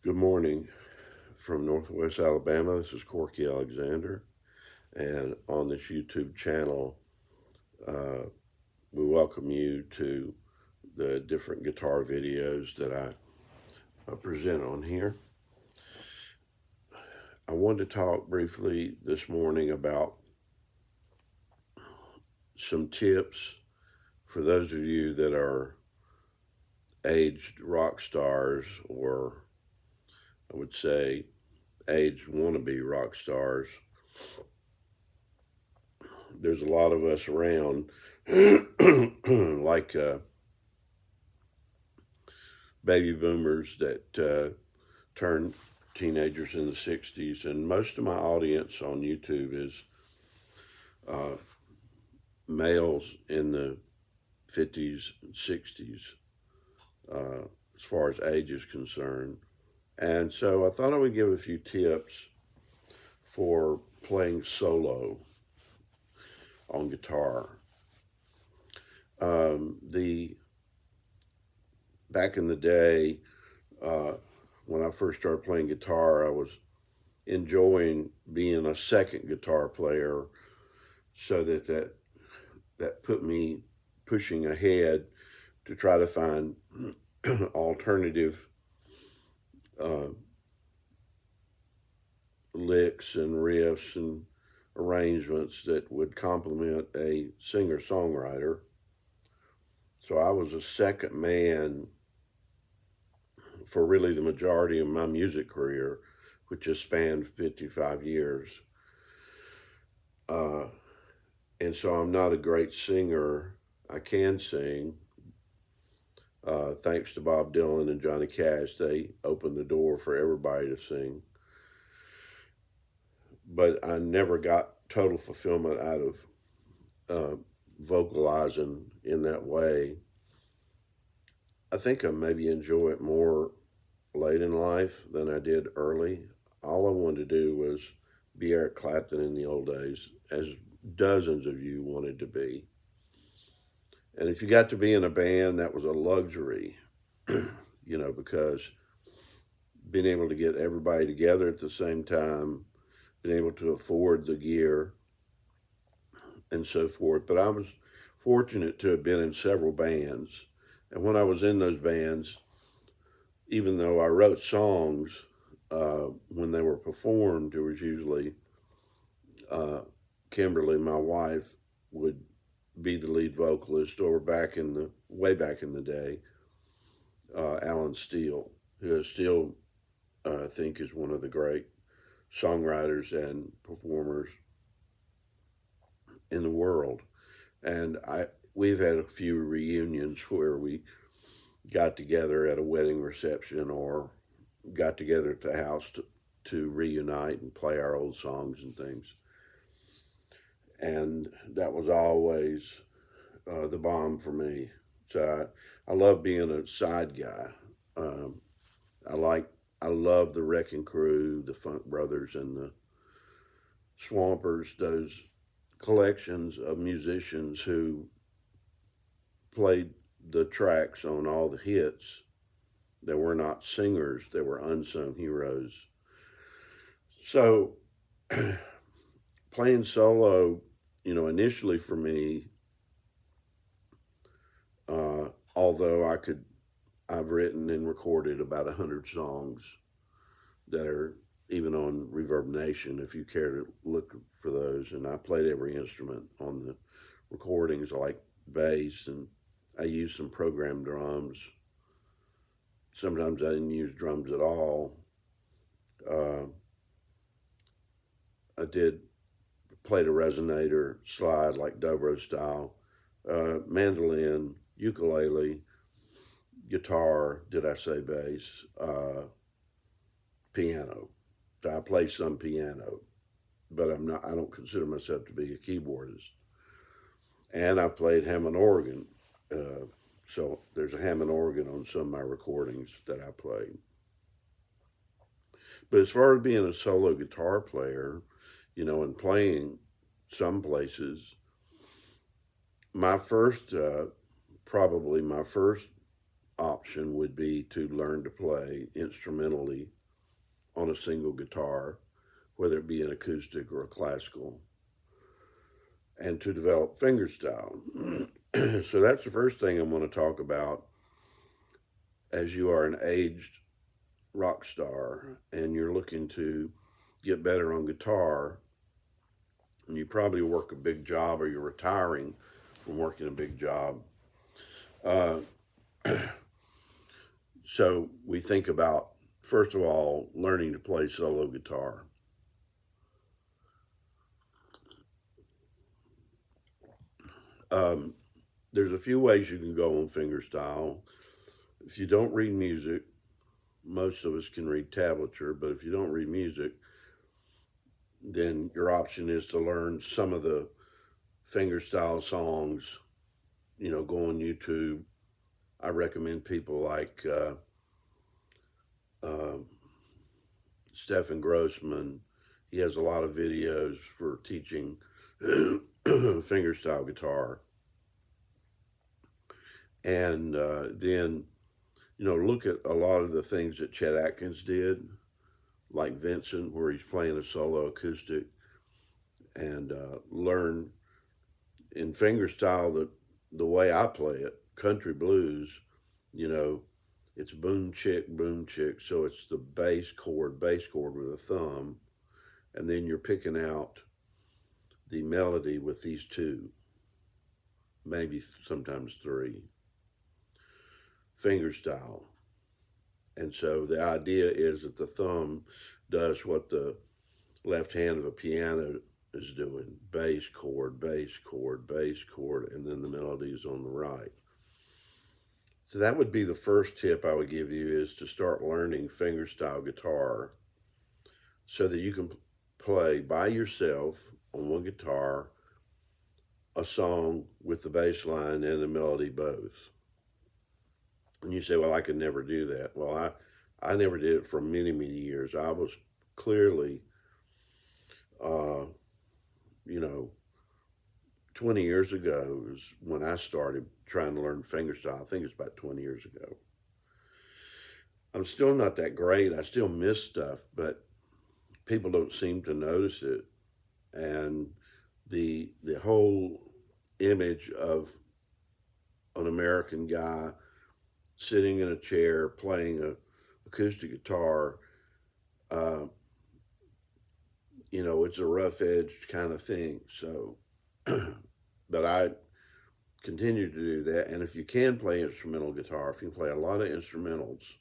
Good morning from Northwest Alabama. This is Corky Alexander, and on this YouTube channel, we welcome you to the different guitar videos that I present on here. I wanted to talk briefly this morning about some tips for those of you that are aged rock stars, or I would say aged wannabe rock stars. There's a lot of us around like baby boomers that turned teenagers in the 60s, and most of my audience on YouTube is males in the 50s and 60s as far as age is concerned. And so I thought I would give a few tips for playing solo on guitar. The back in the day, when I first started playing guitar, I was enjoying being a second guitar player, so that put me pushing ahead to try to find alternative licks and riffs and arrangements that would complement a singer-songwriter. So I was a second man for really the majority of my music career, which has spanned 55 years. And so I'm not a great singer. I can sing. Thanks to Bob Dylan and Johnny Cash, they opened the door for everybody to sing. But I never got total fulfillment out of vocalizing in that way. I think I maybe enjoy it more late in life than I did early. All I wanted to do was be Eric Clapton in the old days, as dozens of you wanted to be. And if you got to be in a band, that was a luxury, because being able to get everybody together at the same time, being able to afford the gear and so forth. But I was fortunate to have been in several bands. And when I was in those bands, even though I wrote songs, when they were performed, it was usually Kimberly, my wife, would be the lead vocalist, or way back in the day, Alan Steele, who is still, I think, is one of the great songwriters and performers in the world. And we've had a few reunions where we got together at a wedding reception or got together at the house to reunite and play our old songs and things. And that was always the bomb for me. So I love being a side guy. I love the Wrecking Crew, the Funk Brothers, and the Swampers, those collections of musicians who played the tracks on all the hits. They were not singers, they were unsung heroes. So playing solo, initially for me, although I've written and recorded about 100 songs that are even on Reverb Nation, if you care to look for those. And I played every instrument on the recordings, like bass, and I used some programmed drums. Sometimes I didn't use drums at all. I played a resonator slide, like dobro style, mandolin, ukulele, guitar, did I say bass, piano. So I play some piano, but I don't consider myself to be a keyboardist. And I played Hammond organ. So there's a Hammond organ on some of my recordings that I played. But as far as being a solo guitar player, and playing some places, probably my first option would be to learn to play instrumentally on a single guitar, whether it be an acoustic or a classical, and to develop fingerstyle. So that's the first thing I'm going to talk about. As you are an aged rock star and you're looking to get better on guitar, and you probably work a big job or you're retiring from working a big job. Uh, so we think about, first of all, learning to play solo guitar. There's a few ways you can go on fingerstyle. If you don't read music, most of us can read tablature, but if you don't read music, then your option is to learn some of the fingerstyle songs. Go on YouTube. I recommend people like Stefan Grossman. He has a lot of videos for teaching fingerstyle guitar. And then, look at a lot of the things that Chet Atkins did, like Vincent, where he's playing a solo acoustic, and learn in fingerstyle the way I play it, country blues, it's boom chick, so it's the bass chord with a thumb, and then you're picking out the melody with these two, maybe sometimes three, fingerstyle. And so the idea is that the thumb does what the left hand of a piano is doing: bass chord, bass chord, bass chord, and then the melody is on the right. So that would be the first tip I would give you, is to start learning fingerstyle guitar so that you can play by yourself on one guitar a song with the bass line and the melody both. And you say, well, I could never do that. Well, I never did it for many, many years. I was clearly, 20 years ago is when I started trying to learn fingerstyle. I think it's about 20 years ago. I'm still not that great. I still miss stuff, but people don't seem to notice it. And the whole image of an American guy sitting in a chair playing a acoustic guitar, it's a rough edged kind of thing. So, but I continue to do that. And if you can play instrumental guitar, if you can play a lot of instrumentals,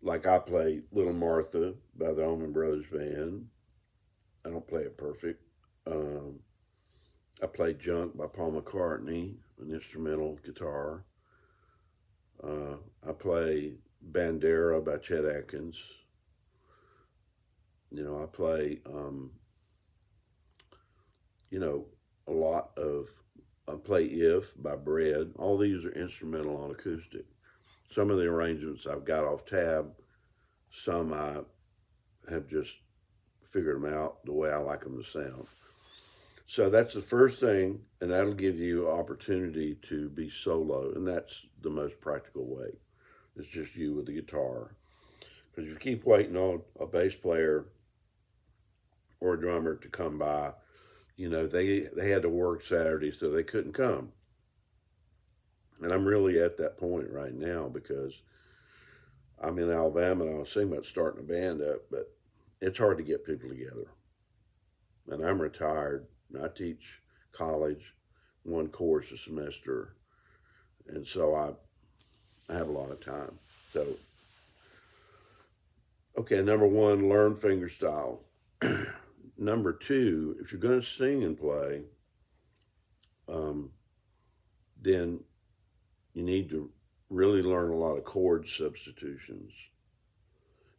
like I play Little Martha by the Allman Brothers Band. I don't play it perfect. I play Junk by Paul McCartney, an instrumental guitar. I play Bandera by Chet Atkins. I play, a lot of, I play If by Bread. All these are instrumental on acoustic. Some of the arrangements I've got off tab, some I have just figured them out the way I like them to sound. So that's the first thing, and that'll give you opportunity to be solo, and that's the most practical way. It's just you with the guitar. Because if you keep waiting on a bass player or a drummer to come by, they had to work Saturday, so they couldn't come. And I'm really at that point right now because I'm in Alabama and I was thinking about starting a band up, but it's hard to get people together. And I'm retired. I teach college, one course a semester, and so I have a lot of time. So, okay, number one, learn fingerstyle. Number two, if you're going to sing and play, then you need to really learn a lot of chord substitutions.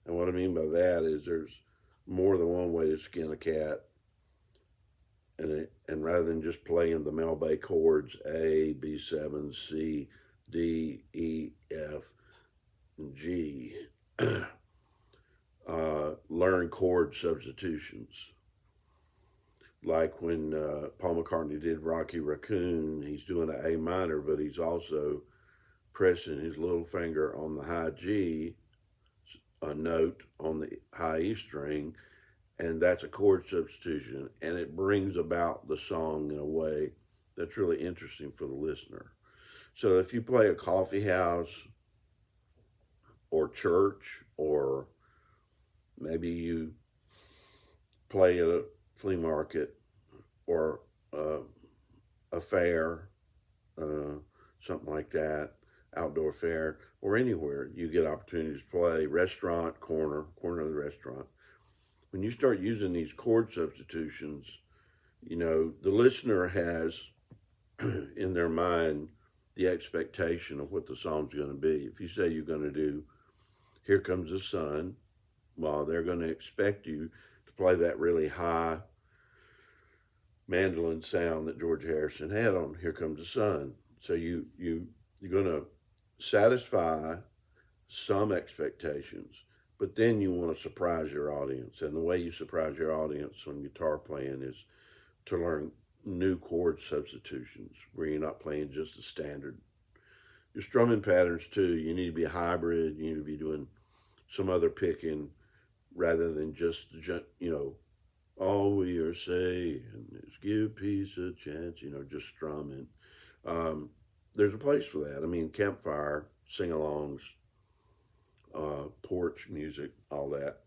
And what I mean by that is there's more than one way to skin a cat. And rather than just playing the Mel Bay chords, A, B7, C, D, E, F, and G, learn chord substitutions. like when Paul McCartney did Rocky Raccoon, he's doing an A minor, but he's also pressing his little finger on the high G, a note on the high E string, and that's a chord substitution, and it brings about the song in a way that's really interesting for the listener. So if you play a coffee house or church, or maybe you play at a flea market or a fair, uh, something like that, outdoor fair, or anywhere you get opportunities to play, restaurant, corner of the restaurant. When you start using these chord substitutions, the listener has in their mind the expectation of what the song's going to be. If you say you're going to do Here Comes the Sun, well, they're going to expect you to play that really high mandolin sound that George Harrison had on Here Comes the Sun. So you're going to satisfy some expectations, but then you want to surprise your audience. And the way you surprise your audience on guitar playing is to learn new chord substitutions where you're not playing just the standard. Your strumming patterns too, you need to be a hybrid, you need to be doing some other picking rather than just, all we are saying is give peace a chance, just strumming. There's a place for that. I mean, campfire, sing alongs, porch music, all that.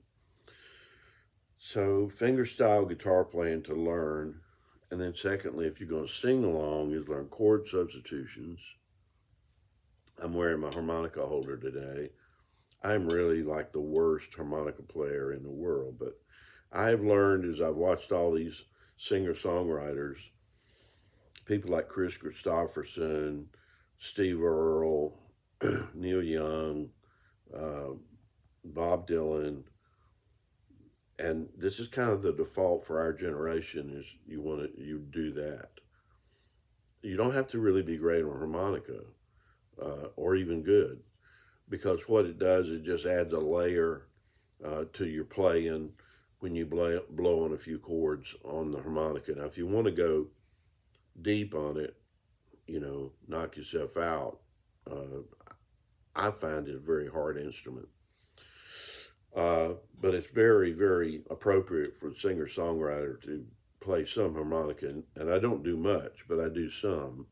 So, fingerstyle guitar playing to learn. And then, secondly, if you're going to sing along, is learn chord substitutions. I'm wearing my harmonica holder today. I'm really like the worst harmonica player in the world, but I've learned as I've watched all these singer songwriters, people like Chris Christopherson, Steve Earle, Neil Young, Bob Dylan, and this is kind of the default for our generation is you do that. You don't have to really be great on harmonica or even good, because what it does, it just adds a layer to your playing when you blow on a few chords on the harmonica. Now, if you want to go deep on it, knock yourself out, I find it a very hard instrument. But it's very, very appropriate for the singer-songwriter to play some harmonica. And I don't do much, but I do some,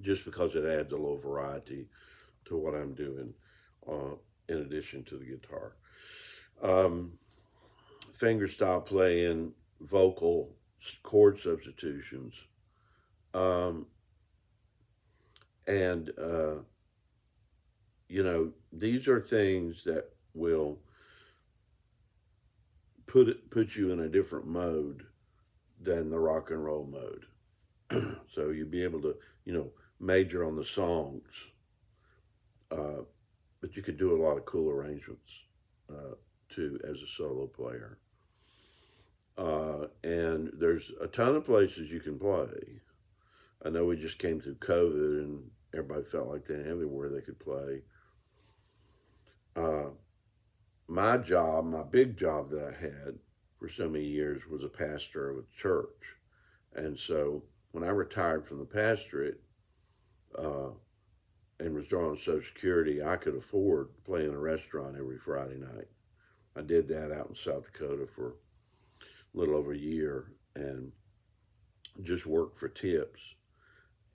just because it adds a little variety to what I'm doing in addition to the guitar. Fingerstyle playing, vocal, chord substitutions. And these are things that will put you in a different mode than the rock and roll mode. So you'll be able to, major on the songs, but you could do a lot of cool arrangements too as a solo player. And there's a ton of places you can play. I know we just came through COVID and everybody felt like they didn't have anywhere they could play. My big job that I had for so many years was a pastor of a church. And so when I retired from the pastorate and was drawing Social Security, I could afford to play in a restaurant every Friday night. I did that out in South Dakota for a little over a year and just worked for tips.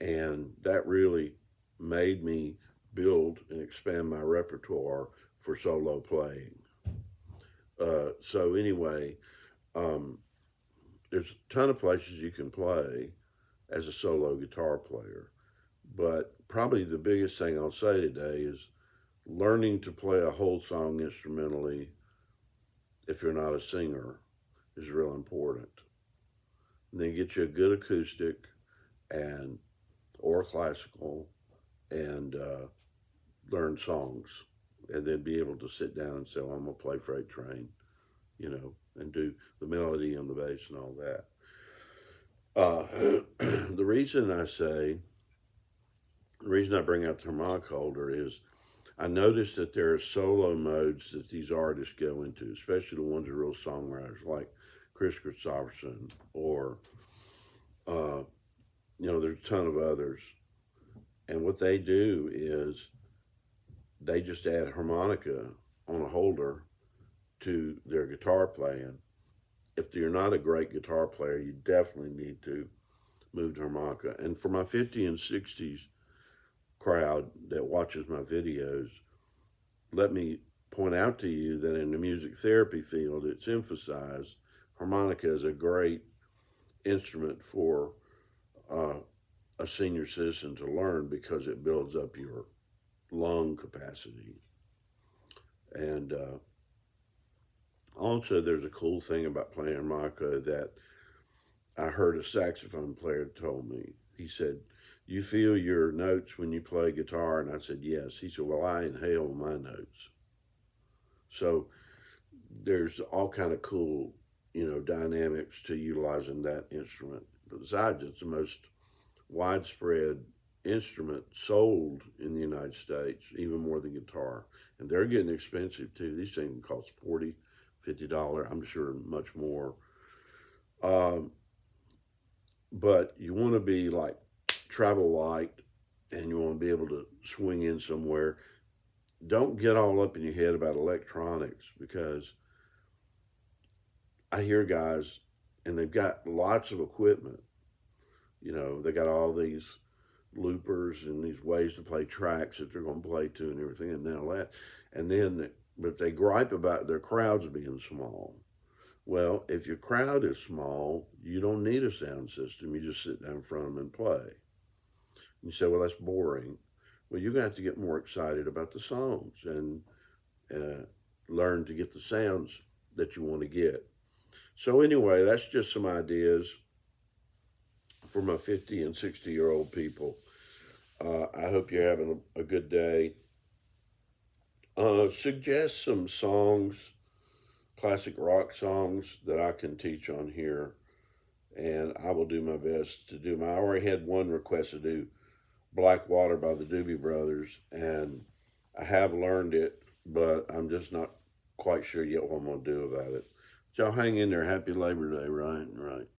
And that really made me build and expand my repertoire for solo playing. So anyway, there's a ton of places you can play as a solo guitar player, but probably the biggest thing I'll say today is learning to play a whole song instrumentally if you're not a singer is real important. And then get you a good acoustic and or classical and learn songs, and then be able to sit down and say, well, I'm going to play Freight Train, and do the melody and the bass and all that. The reason I bring out the harmonica holder is I noticed that there are solo modes that these artists go into, especially the ones that are real songwriters, like Chris Christopherson, or there's a ton of others. And what they do is they just add harmonica on a holder to their guitar playing. If you're not a great guitar player, you definitely need to move to harmonica. And for my 50 and 60s crowd that watches my videos, let me point out to you that in the music therapy field, it's emphasized harmonica is a great instrument for a senior citizen to learn because it builds up your lung capacity. And also, there's a cool thing about playing harmonica that I heard a saxophone player told me. He said, "You feel your notes when you play guitar?" And I said, "Yes." He said, "Well, I inhale my notes." So there's all kind of cool, dynamics to utilizing that instrument. Besides, it's the most widespread instrument sold in the United States, even more than guitar. And they're getting expensive too. These things cost $40, $50, I'm sure much more. But you want to be like travel light, and you want to be able to swing in somewhere. Don't get all up in your head about electronics, because I hear guys and they've got lots of equipment. They got all these loopers and these ways to play tracks that they're going to play to and everything and all that. But they gripe about their crowds being small. Well, if your crowd is small, you don't need a sound system. You just sit down in front of them and play. You say, well, that's boring. Well, you're going to have to get more excited about the songs and learn to get the sounds that you want to get. So, anyway, that's just some ideas for my 50 and 60-year-old people. I hope you're having a good day. Suggest some songs, classic rock songs that I can teach on here, and I will do my best to do them. I already had one request to do Black Water by the Doobie Brothers, and I have learned it, but I'm just not quite sure yet what I'm going to do about it. So y'all hang in there. Happy Labor Day, right? Right.